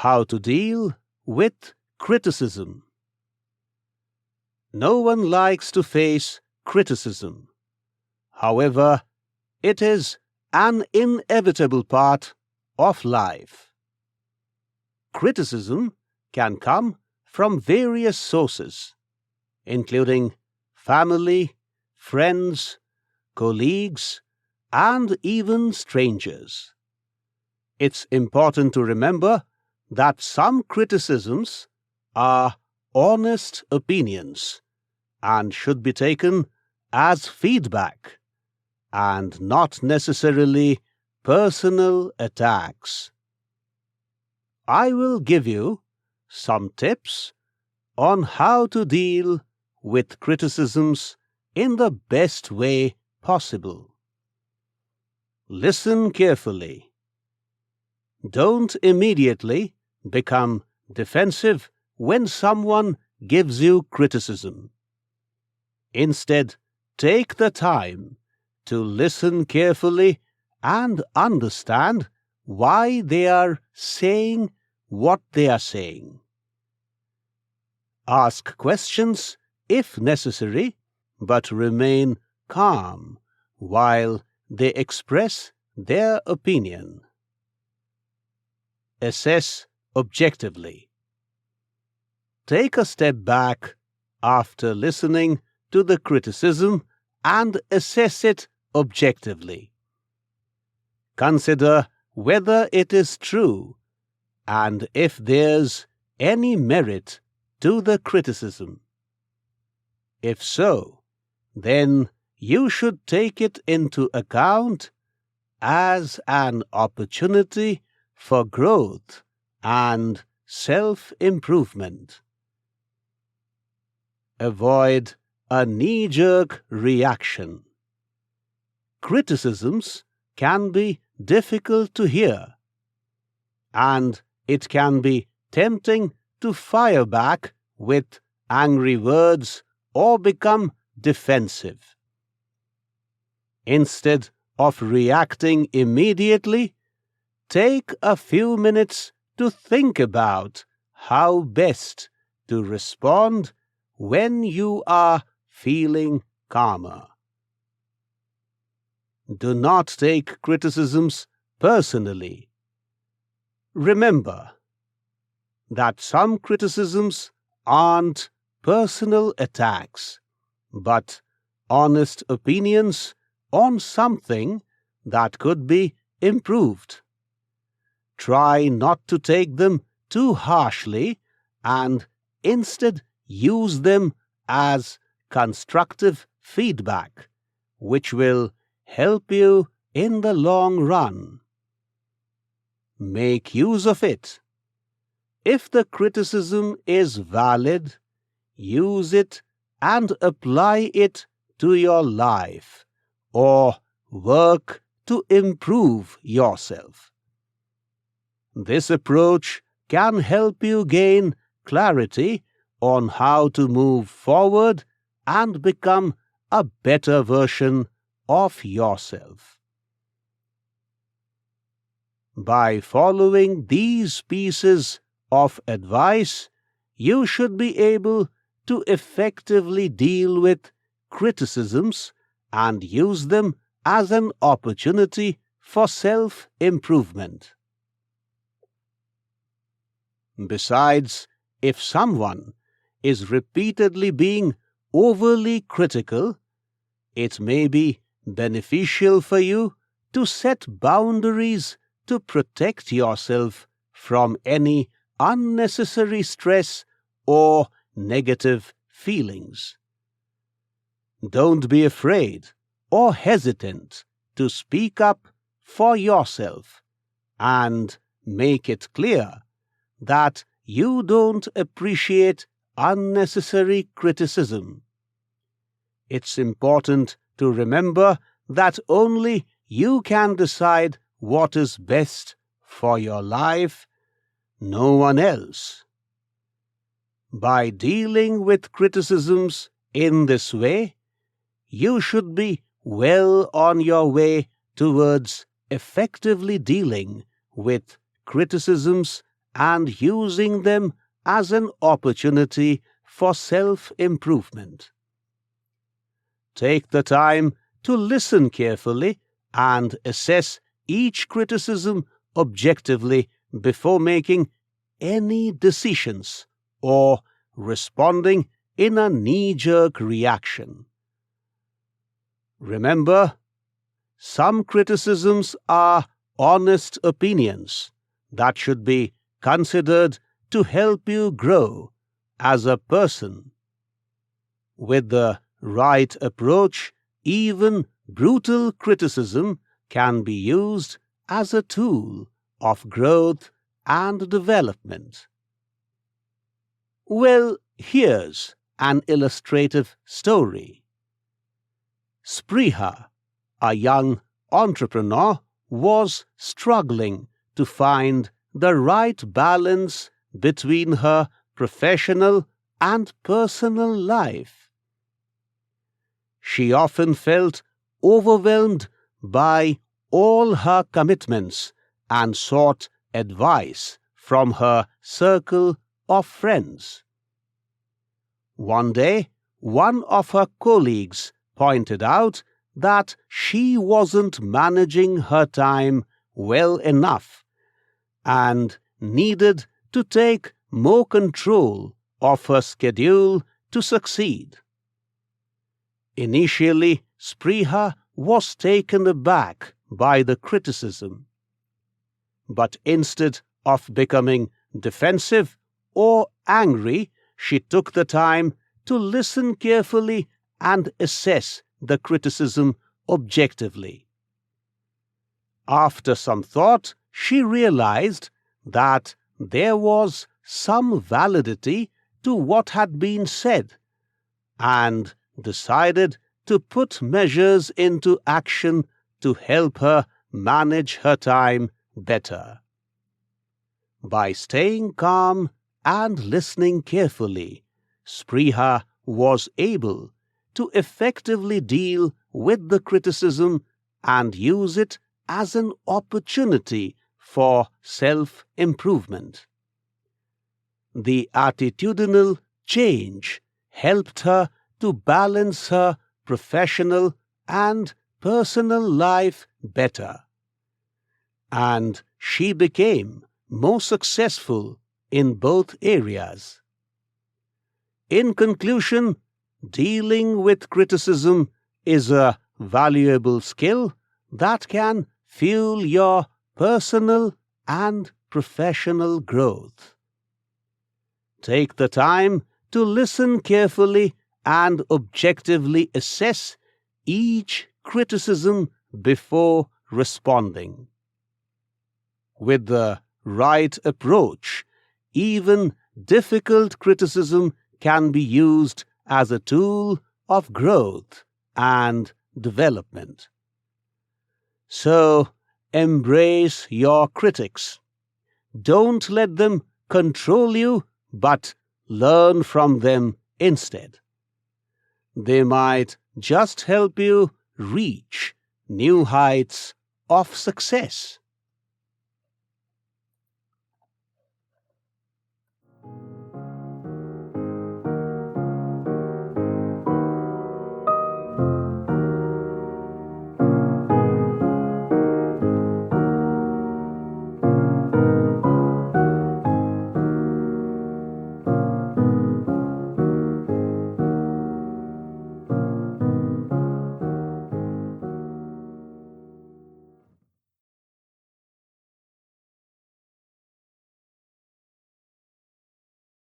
How to deal with criticism. No one likes to face criticism. However, it is an inevitable part of life. Criticism can come from various sources, including family, friends, colleagues, and even strangers. It's important to remember that some criticisms are honest opinions and should be taken as feedback and not necessarily personal attacks. I will give you some tips on how to deal with criticisms in the best way possible. Listen carefully. Don't immediately become defensive when someone gives you criticism. Instead, take the time to listen carefully and understand why they are saying what they are saying. Ask questions if necessary, but remain calm while they express their opinion. Assess objectively. Take a step back after listening to the criticism and assess it objectively. Consider whether it is true and if there's any merit to the criticism. If so, then you should take it into account as an opportunity for growth and self-improvement. Avoid a knee-jerk reaction. Criticisms can be difficult to hear, and it can be tempting to fire back with angry words or become defensive. Instead of reacting immediately, take a few minutes to think about how best to respond when you are feeling calmer. Do not take criticisms personally. Remember that some criticisms aren't personal attacks, but honest opinions on something that could be improved. Try not to take them too harshly and instead use them as constructive feedback, which will help you in the long run. Make use of it. If the criticism is valid, use it and apply it to your life, or work to improve yourself. This approach can help you gain clarity on how to move forward and become a better version of yourself. By following these pieces of advice, you should be able to effectively deal with criticisms and use them as an opportunity for self-improvement. Besides, if someone is repeatedly being overly critical, it may be beneficial for you to set boundaries to protect yourself from any unnecessary stress or negative feelings. Don't be afraid or hesitant to speak up for yourself and make it clear that you don't appreciate unnecessary criticism. It's important to remember that only you can decide what is best for your life, no one else. By dealing with criticisms in this way, you should be well on your way towards effectively dealing with criticisms and using them as an opportunity for self-improvement. Take the time to listen carefully and assess each criticism objectively before making any decisions or responding in a knee-jerk reaction. Remember, some criticisms are honest opinions that should be considered to help you grow as a person. With the right approach, even brutal criticism can be used as a tool of growth and development. Well, here's an illustrative story. Spriha, a young entrepreneur, was struggling to find the right balance between her professional and personal life. She often felt overwhelmed by all her commitments and sought advice from her circle of friends. One day, one of her colleagues pointed out that she wasn't managing her time well enough and needed to take more control of her schedule to succeed. Initially, Spriha was taken aback by the criticism. But instead of becoming defensive or angry, she took the time to listen carefully and assess the criticism objectively. After some thought, she realized that there was some validity to what had been said and decided to put measures into action to help her manage her time better. By staying calm and listening carefully, Spriha was able to effectively deal with the criticism and use it as an opportunity for self-improvement. The attitudinal change helped her to balance her professional and personal life better, and she became more successful in both areas. In conclusion, dealing with criticism is a valuable skill that can fuel your personal and professional growth. Take the time to listen carefully and objectively assess each criticism before responding. With the right approach, even difficult criticism can be used as a tool of growth and development. So, embrace your critics. Don't let them control you, but learn from them instead. They might just help you reach new heights of success.